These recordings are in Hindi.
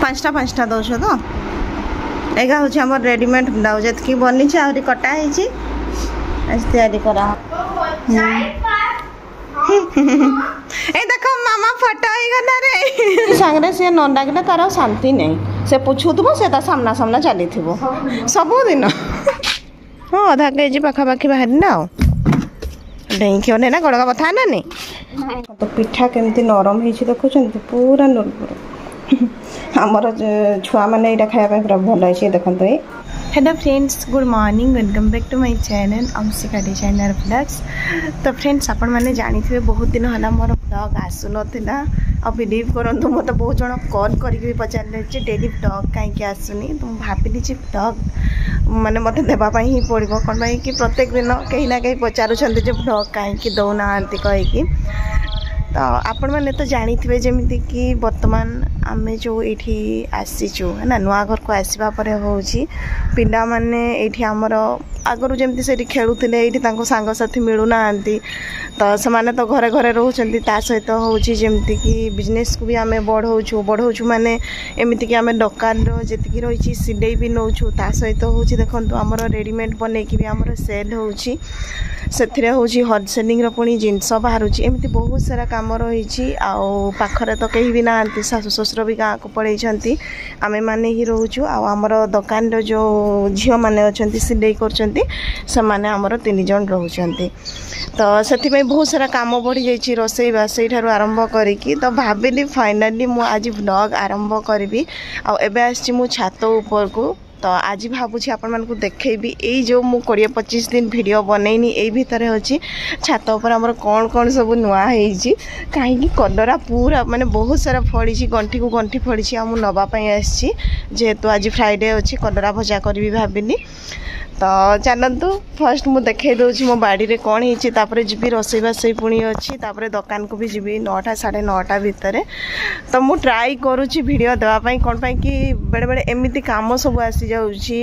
पाँचटा पाँचटा दौछ तो एगा हूँ आम रेडीमेड ब्लाउज जी बनी आहरी कटा है आज तैयारी करा ए देखो मामा फटा ही गला रे सांगरे से न डाकले तार शांति नहीं से पूछुथबो से ता सामना सामना चली थिबो सब दिन हां आधा केजी पाखापाखी बाहर ना डेंकी ओने ना गड़गा बथा ना नहीं तो पिठा केमती नरम हेछि देखुछंती पूरा नरम हमर छुआ माने एटा खाया पे पूरा भल है देखंतो ए hello friends good morning welcome back to my channel Anshika designer blogs. तो फ्रेंड्स आपण मैंने जानी थे बहुत दिन है मोर ब्लॉग आसु नाला आ बिलीव करंतु मत बहुत जन कॉल करके पचारे डेली ब्लॉग कहीं आसुनी तो भाविली ब्लॉग माने मत देवाई ही पड़ो कौन कि प्रत्येक दिन कहीं ना कहीं पचारुंट ब्लॉग कहीं दौना कहीकि तो आपण मैंने तो जानी थे जमी कि वर्तमान आम जो ये आसीचु है ना नुआ घर को आसवा पर हूँ पिला माने ये आमर आगु जमी से खेलुले ये सांगसाथी मिलूना तो से तो घरे घरे रोचंती सहित हूँ जमी कि बिजनेस को भी आम बढ़ाऊ माने एमती कि आम दुकान जी रही सिले भी नौचु सहित हूँ देखो आमर रेडीमेड बनईकि भी आमर सेल हो होलसेलिंग पुणी जिनस बाहर एमती बहुत सारा काम रही आखरे तो कहीं भी ना शाशु शशुर भी गाँव को पड़े आम मैंने ही रोचु आमर दुकान जो झील मैंने अच्छा सिले कर आमर 3 जन रोचंती तो से बहुत सारा काम बढ़ी जाइए रोसई बासई ठार आरंभ करी तो भाविली फाइनाली मु आज ब्लॉग आरंभ करी आबे आसी मु छात ऊपर को तो आज भावुँ आपण मानक देखी यही जो मु 20-25 दिन वीडियो बनईनी यही भितर अच्छी छात उपर आमर कौन कौन सब नुआ है कहीं कलरा पूरा माने बहुत सारा फड़ी गंठी को गंठी फड़ी आम नापी आसी जेहेतु आज फ्राइडे अच्छी कलरा भजा करी भाविली तो चलतु फर्स्ट मु देखे दूसरी मो बाड़ी रे कौन होपर जी रोसई बासई पुणी अच्छी दुकान को भी जी 9टा 9:30 भितर तो मु ट्राई करुँची वीडियो देवाई कौन पाई कि बेले बेले एमती काम सब आसी जाऊँगी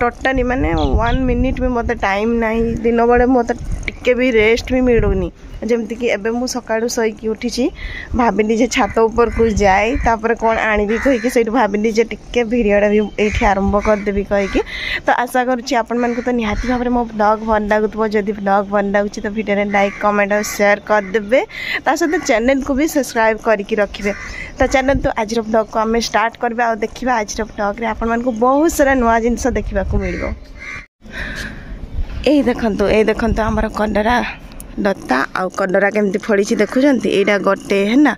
टोटाली माने 1 मिनिट भी मत टाइम नहीं दिन बड़े मत टिके भी रेस्ट भी मिलूनी जमती कि एबे मु सकाळु सईकी उठी भाविली जे छात ऊपर को जाए तापर कौन आनिबी कहीकि से भाविली जे टिके वीडियोटा भी ये आरंभ करदेवी कहीकि तो आशा करुँची आपण मानक तो निहाती भाव में मो ब्लॉग भल लगुव जदि ब्लॉग भल लगुच तो वीडियो में लाइक कमेंट और शेयर करदे सहित चैनल को भी सब्सक्राइब करके रखिए। तो चैनल तो आज ब्लॉग को आम स्टार्ट करवा और देखा आज ब्लॉग रे आपण मानक बहुत सारा नुआ जिनस देखा मिल देखो आमर कलरा लता आउ कलरा केमती फड़ी देखुंत यहाँ गोटे है ना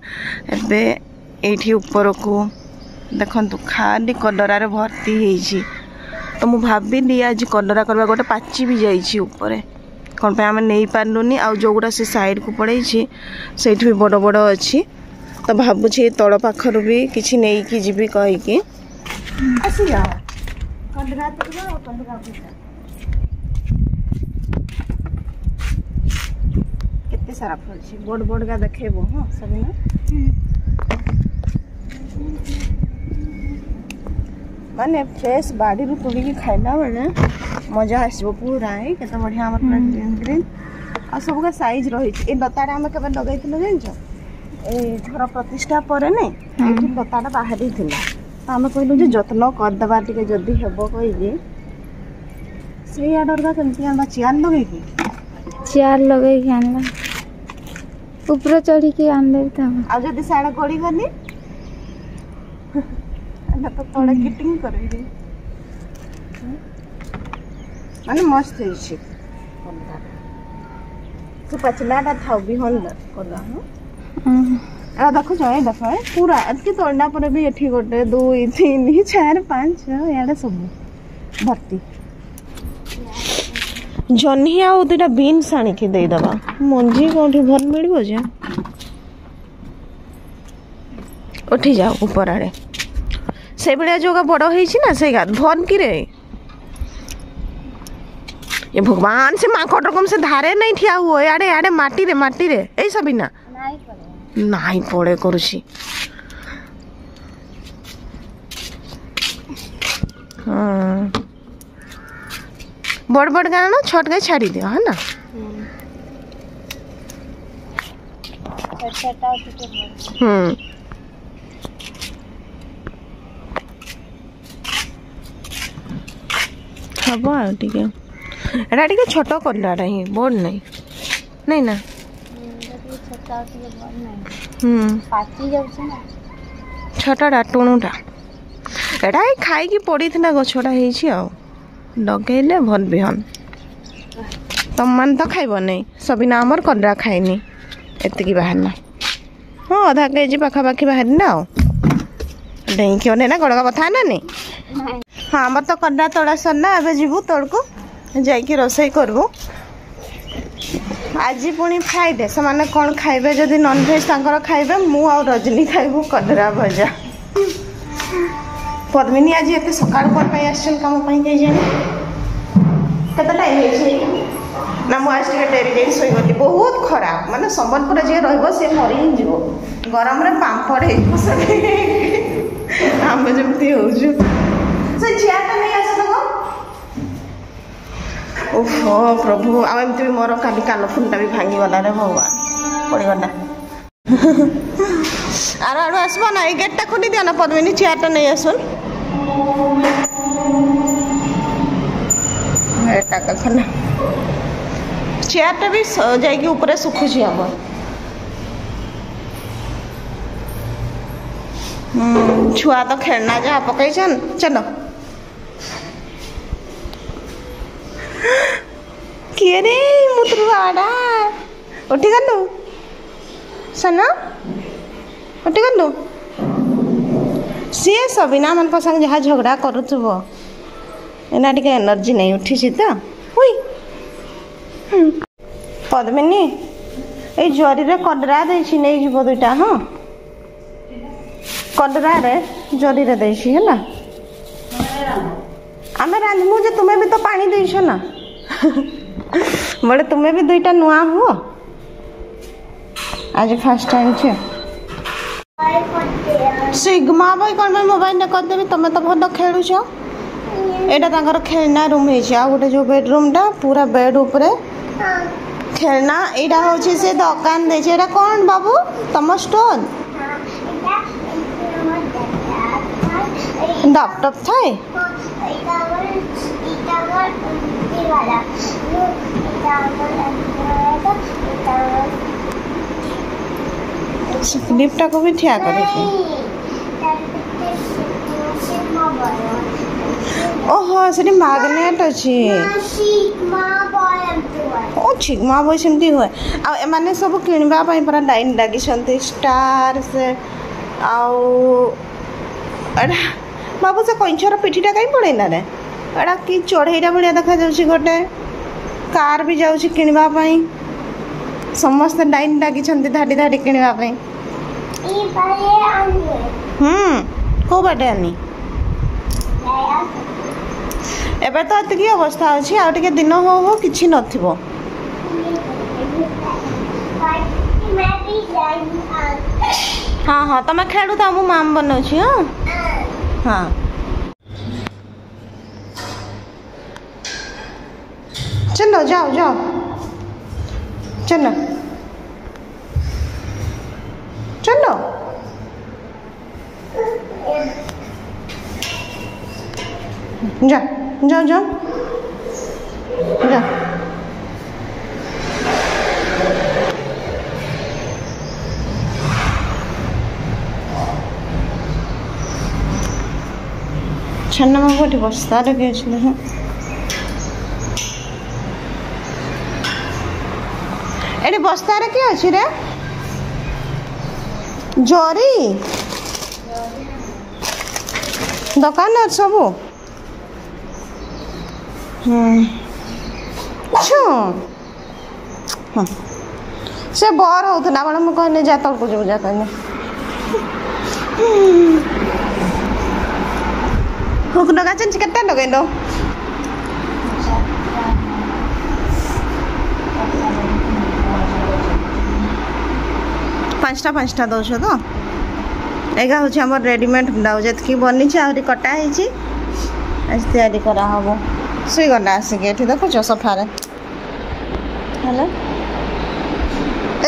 एबे ये ऊपर को देखु खाली कलरार भर्ती होती तो मु भाविली आज कलरा करवा गोटे पाची भी जाइए ऊपर कौन पे आम नहीं पार्लुनी आ जो गुड़ा से साइड को पड़े से भी बड़ बड़ अच्छी तो भावुँ तल पाखर भी किसी नहीं कि जी कहीकि केते सारा फल बड़ बड़ का देखेबो हाँ सब ना माने फ्रेश बाड़ी रू तोड़ी खाइला बेले मजा आसो पूरा है केते बढ़िया हमर पूरा ग्रीन ग्रीन आ सब का साइज रही ए लताटा हम केबे लगाइथिलो जानछो ए घर प्रतिष्ठा परे नै एठी लताटा बाहरी थिला तो हम कहलु जे जत्न कर दबा टिके जदी हेबो कहि से आडर का केमती हम चेयर लगे के आनला ऊपर चढ़ी के आनले त आ जदी साडा गड़ी गनी ना तो थोड़ा किटिंग करेगी माने मस्त है तो पचलाटा था भी हल कला आ देखो जाए देखो पूरा अति तोड़ना पर भी एठी गोटे 2 3 4 5 याडे सब भर्ती जन्ही आ दुटा बीन्स आनी के दे दबा मंजी कोठी भल मिलबो जे उठी जाओ ऊपर आड़े से भाया जो बड़ होना से धन कि रे ये भगवान से माकड़ रकम से धारे नहीं ठिया हुआ आड़े आड़े माटी रे ऐ सब ना नहीं पड़े करुची बड़ बड़ गाना ना छोट गए छाड़ी दियो है ना हम आगे एटा टे छोट कलर ही बोर्ड नहीं नहीं ना छोटा टुणुटा एटा खाई पड़ी थी गछटा लगे भल बिहन तुम मान तो खाइब नहीं सबिना आमर कलरा खाइनी एतिकी बाहरना हाँ अधा केजी पाखापाखि बाहरी ना डेईकी ना गड़का बथा ना नहीं हाँ आमर तो कलरा तोड़ा सरना एबे जीवु तोड़को जाइकी रोसई करबो आज पुणी फ्राइडे से माने कौन खाइबे जदि नॉनवेज तांकर खाइबे मु आ रजनी खाइबू कलरा भजा पद्मिनी आज एत सकाळ कोन पाई आछन काम पाई के जाने कत टाइम हे ना मु आज टे डेरी डेरी सोई गली बहुत खराब माने संबलपुर जे रहबो से मरि ही जीवो गरम रे पांपड़ हे हम जमती हो जो से चियाटा नहीं आस लगो ओहो प्रभु आ एमती भी मोर काली कान फुलटा भी भांगी गला रे भगवान पड़ी गला आरो आरो आसबो ना ए गेटटा खोली दिया ना पद्मिनी चियाटा नहीं आसुन एटा कखना चेयरटा भी जाइए ऊपर सुखुची हम छुआ तो खेलना जहाँ पकई चलो किए रे मुतरु आड़ा उठी गलु सना उठी गलु सी सबिना मन संग जहाँ झगड़ा करुथुब एना टिके एनर्जी नहीं उठी तो हुई पद्मिनी ए जरी रे कलरा देछि नै जीव दुइटा हां कलरा रे जरी रे देछि है ना आमे रांधमु जे तुमे भी तो पानी देइछो ना बड़े तुमे भी दुइटा नुआ हो आज फर्स्ट टाइम छे सिग्मा भाई कोन में मोबाइल न कर देबी तुमे तो भलो खेलु छो एटा तांकर खेलना रूम है आ गोटे जो बेडरूम टा पूरा बेड ऊपर खेलना एटा होची से दुकान दे एटा कौन बाबू तम स्टोर लैपटॉप थाए लिफ्ट को भी ठिया करे ओहो से मैग्नेट अच्छी ओ छिगमा बोई सेमती हुए आ एमाने सब किनबा पई पूरा लाइन लागी छंती स्टार से आउ अरे बाबू से कंचर पिठीटा कहीं पड़े ना रे एड़ा कि चढ़ेईटा भलिया देखा जाउची गोटे कार भी जाउची किनबा पई समस्त लाइन लागी छंती धाडी धाडी किनबा पई ई बारे आनी को बाटे आनी एबे तो अतिकी अवस्था अच्छी आ दिन हो कि नथिबो हाँ हाँ तुम खेलु तो मु माम बनाऊँ हाँ हाँ चलो जाओ जाओ चलो चलो जा जाओ जाओ जा छन्ना माँ गोटे बस्ता रखे हैं एटी बस्ता रे किए अच्छी रे जरी दुकान सबू से बर होता बड़े मुझे कहने जा तौक जो जा कहने हुक लगा चंची कट्टा लगे दो पांचटा दौछ तो एगा हूँ आम रेडीमेड ब्लाउज एतकी बनी आहरी कटा है आज तैयारी करा हम शुईगला आसिक ये देखुच सफारे हेलो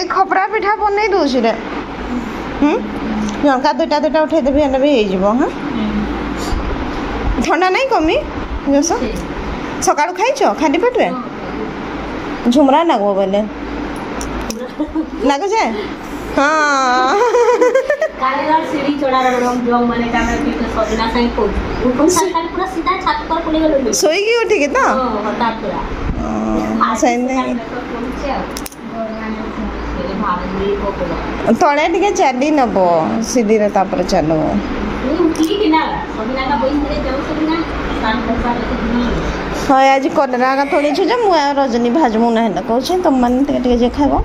ए खपड़ा पिठा बनई दूसरी रे जनका दुटा दुटा उठे देवी हेल्ले भी हो हाँ ठंडा नहीं कमी जस सकाळू खाइछ खाली पेट रे झुमरा लागो बोले लागो जे हाँ कालेदार सीढ़ी चढ़ा रहा हम जो माने कैमरा की तो सजना सही को ऊपर साल पूरा सीधा छत पर पड़े गलो सोई की उठी के तो हटा पूरा सही नहीं तले टिके चली नबो सीधी रे तापर चलो ठीक ना सजना का बहिन रे जाऊ सजना सान पैसा हाय आज कलरा का थोड़ी छ मु रजनी भाजमु ना है कहू छ तुम मन टिके जे खाइबो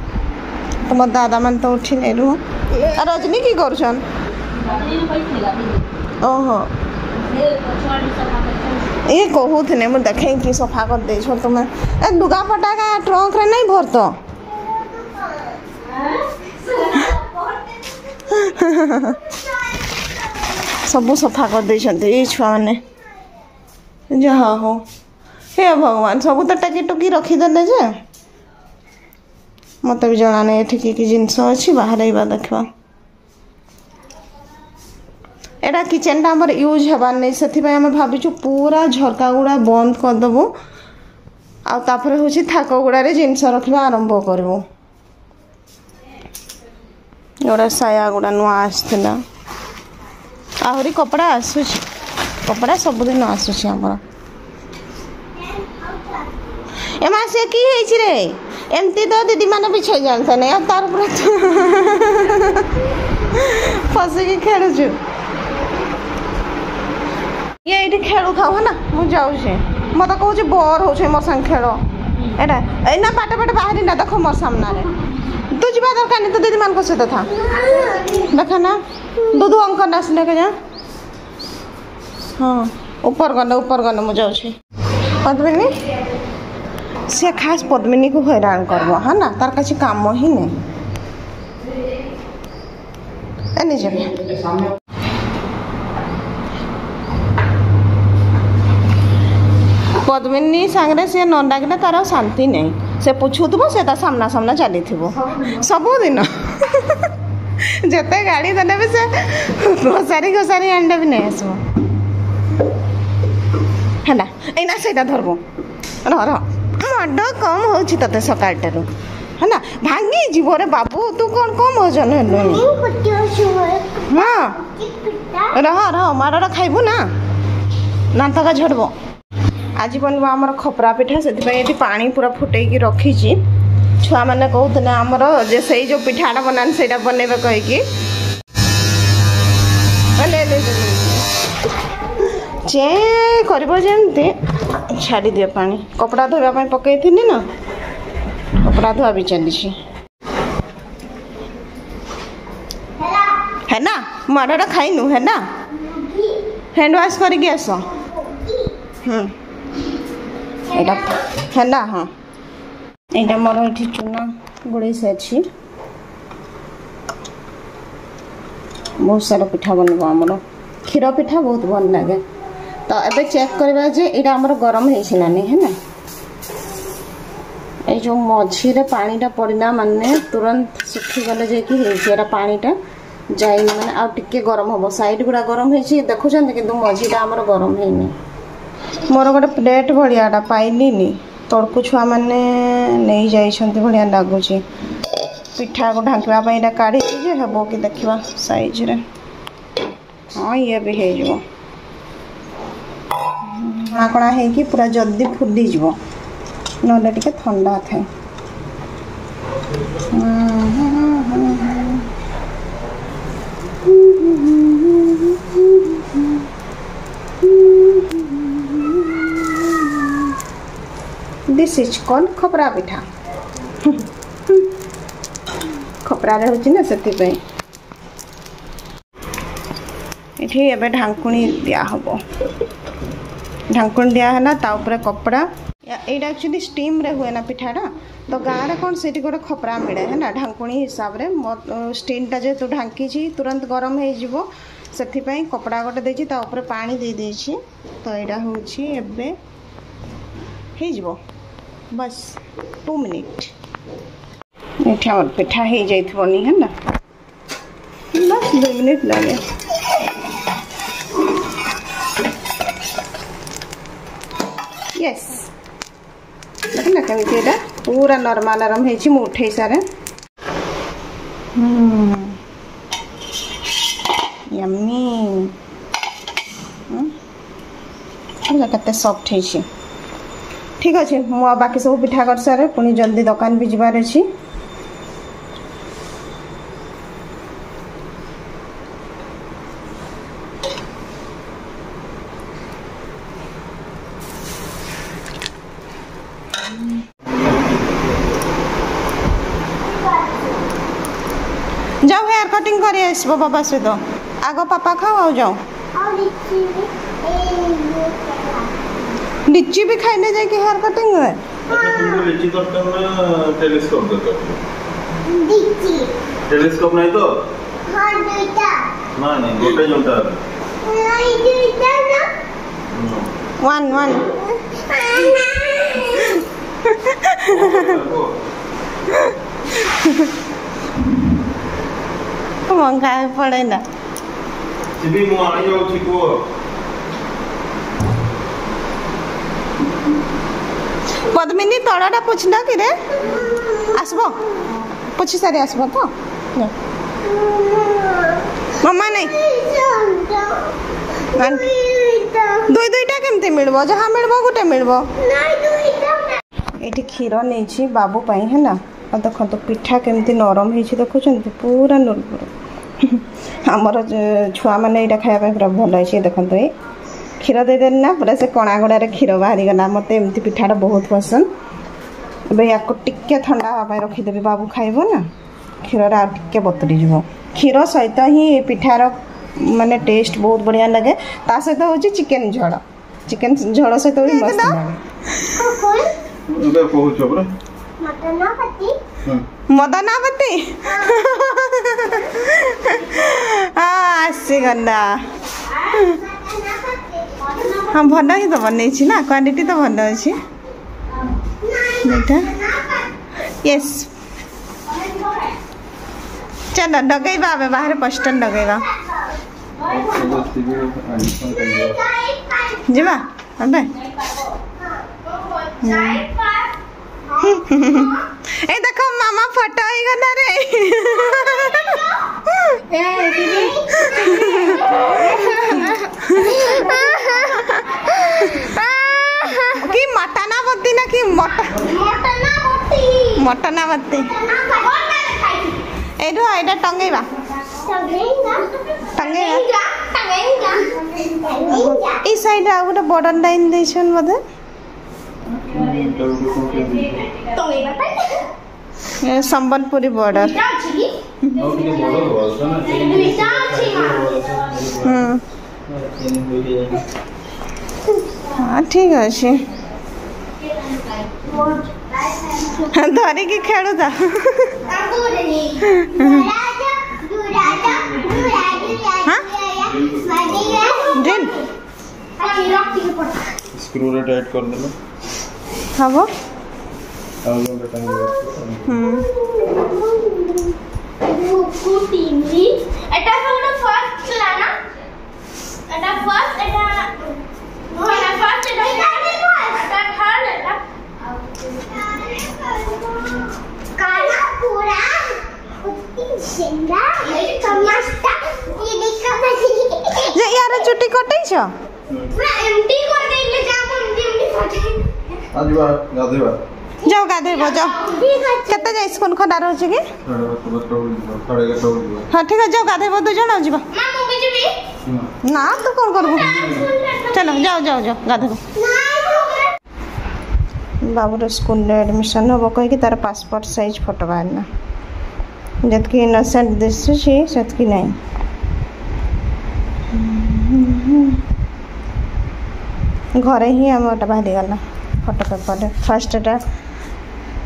तुम दादा मन तो उठी नहीं रू रजनी की करुछन ओहो ये कहूथने मुझे देखे कि सफा कर दे छो तुम ए दुगा पटा का ट्रंक रे नहीं भर तो सब सफा कर दे छते ए छुआ माने जहा हो हे भगवान सब तो टकी टुकी रखी देले जे मत भी जना नहीं एठी की जिनस अच्छी बाहर देखा एटा किचन टा हमर यूज हेबार नहीं से आम भाविचु पूरा झरका गुड़ा बंद करदेबू आपर हूँ थाक गुड़े जिनस रखा आरंभ करूँ गोटा साया गुड़ा नुआ आसला आहरी कपड़ा आसूची कपड़ा सबुदिन आसूची आमर एमा से की है रे एमती तो दीदी मैंने बिछे जानते नहीं अब तार फसिकी खेलुचु ये ये खेलु खाऊ है ना मुझे जाऊँ मत कहे बोर हो मोर संग खेल एटा एना बाटे बाटे बाहरी ना देखो मोर सामने तू जा दरकार नहीं तो दीदी मान सहित था देखा ना दूधू अंकल आसले के जा हाँ ऊपर गले मुझे जाऊँ पद्मिनी से खास पद्मिनी को हैरान करब है ना तार किसी काम ही नहीं पद्मिनी सांगे सी न डाकिले तार शांति नहीं से पूछुव से सामना सामना चली सबुदिन जिते गाड़ी देने भी से घोसारी घोसारी आंडे भी नहीं आसो है ना एना से धरबो रह मड कम हो ते सकाळटारू है ना भांगी जीव रे बाबू तू कौन कम वजन हाँ रह रह माड़ा खाइबू ना दांत का झड़ब आज बनवा आमर खपरा पिठा से पानी पूरा फुटे रखी छुआ मैंने कहते आमर जे से जो पिठाटा बनाने से बनइबे कहीकि चे करमती छाड़ी दिए पानी कपड़ा धोवाई पकई थी ना कपड़ा धोआ भी चली है ना माड़ा खाइनु है ना हैंड वाश करके आस है ना हाँ यहाँ मोर ये चूना गुड़े से अच्छी बहुत सारा पिठा बनब आमर क्षीर पिठा बहुत भल लगे तो एबे चेक करबा जे एटा हमर गरम हेछि ना नहीं है ना ए जो मझी रे पानीटा पड़ना माने तुरंत सुखी गले जे कि हेछि एटा पानीटा जाई माने आ टिके गरम होबो साइड गुडा गरम हेछि देखु छन किंतु मझीटा हमर गरम हेनि मोर गोटे प्लेट भलियाटा पाइलिनी तड़कू छुआ माने नहीं जाई छंती भलिया लागुची पिठा को ढांकवा पई एटा काढी जे हेबो कि देखिबा साइज रे हाँ ये भी हे जो आकड़ा है कि पूरा जल्दी फुली जीव ना टे ठंडा थाए दिस इज कॉल्ड खपरा पिठा खपरा रे होची ना सेति ये एबे ढांकुणी दिया हबो ढांकुणी दिया है ना ताऊपर कपड़ा यहाँ एक्चुअली स्टीम रे हुए ना पिठाटा तो गाँव में कौन से गोटे खपरा मिले है ना ढांकुणी हिसाब से स्टीमटा जेहतु ढांकी तुरंत गरम हो से कपड़ा गोटे देती पानी दे देछि तो यहाँ हूँ हो बस 2 मिनिट ये पिठा हो जाइए है ना बस 2 मिनिट लगे यस देखना केमती एटा पूरा नॉर्मल आराम है मु उठे सारे यम्मी कते सॉफ्ट है ठीक अच्छे मु बाकी सब पिठा कर सारे पुणी जल्दी दुकान भी जबार अच्छी जाओ हेयर कटिंग कर आसबो बाबा सहित आग पापा खाओ आओ जाओ लिची भी खाने जाके हेयर कटिंग है लिची दरकार ना टेलीस्कोप दरकार टेलीस्कोप नहीं तो हां दुईटा नहीं गोटे जोटा नहीं दुईटा ना वन मंगा पड़े ना सिबी मु आनी जाऊ छी को पद्मिनी तड़ाटा पुछना कि रे आसबो पुछी सारी आसबो तो मम्मा नहीं दुई दुईटा केमती मिलबो जहाँ मिलबो गोटे मिलबो एठी क्षीर नहीं बाबू पाई है ना और देखो तो पिठा केमती नरम है देखुं पूरा नुरपुर आमर छुआ मैंने यहाँ खाया पूरा भल है देखो ये क्षीर देदे ना पूरा से कणा गुड़ारे क्षीर बाहरी गला मत एमती पिठाटा बहुत पसंद ए या टिके ठंडा हाँपाई रखीदेवी बाबू खाइब ना क्षीर टे बतरी जीव क्षीर सहित ही पिठार माने टेस्ट बहुत बढ़िया लगे ता सहित हूँ चिकेन झोल सहित भी मस्त लगे मदनावती आसीगला हाँ भल ही तो बन ना क्वालिटी तो भल अच्छी यस चलो डगेबा आमे बाहर पोस्टर डगेबा जीवा अबे ए देखो मामा फोटो ही गला रे कि मटनावती ना कि मटनावती ए रो एटा टंगेबा ई साइड आ गोटे बॉर्डर लाइन देछन मते संबलपुरी बॉर्डर हाँ ठीक अच्छे धरिकी खेलु था स्क्रू रे टाइट कर देलो हबो यार चुटी कटै छ एमटी कर देले जाम गाधेबा जाओ गाधेबा जाओ केते जाय स्कूल खडा रहछ कि हां ठीक है जाओ गाधेबा दो जण आजिबा मां मु भी जीबी ना तू कोन करबो चलो जाओ जाओ जाओ गाधेबा बाबूर स्कूल एडमिशन हम कहीं तार पासपोर्ट साइज फोटो बाहरना जतकी इनोसेंट दिशुची सेतकी नहीं घरे ही आम गोटे बाहरी गला फोटो पेपर फास्ट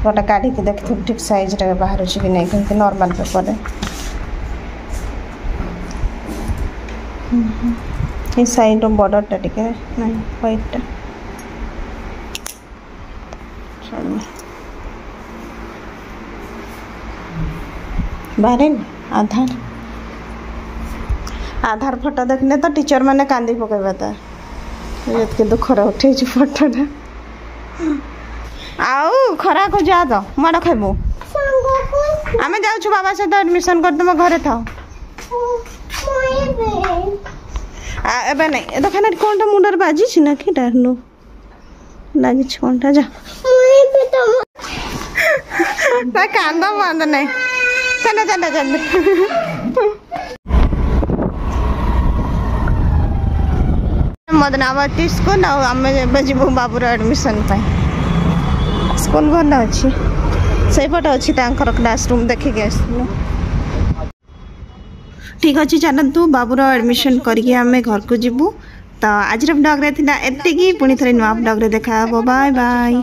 गोटे काढ़ी देखी ठीक साइज बाहर कि नहीं कहीं नॉर्मल पेपर ये साइड बॉर्डर टे नहीं व्हाइट बाहर आधार फोटो देखने तो टीचर मैंने कांदी पकेबा था ये दुखर उठे फोटोटा आउ खरा को जा तो माड़ खाइबू आम जाऊँ बाबा सहित एडमिशन कर तुम घरे था एबे नहीं ए तो खाना कौन मुंडर बाजी ना कि डारनु लगी कौन जा कांद बंद नहीं चल चल चल मदनावती स्कूल आम जीव बाबूर एडमिशन स्कूल भल अच्छी से पटे अच्छी क्लासरूम देखिए आसलु ठीक अच्छे चलतु बाबूर एडमिशन करके आम घर को जीवु तो आज ब्लॉग रे एतिकी पुणी थे नुआ ब्लॉग रे देखा बाय बाय।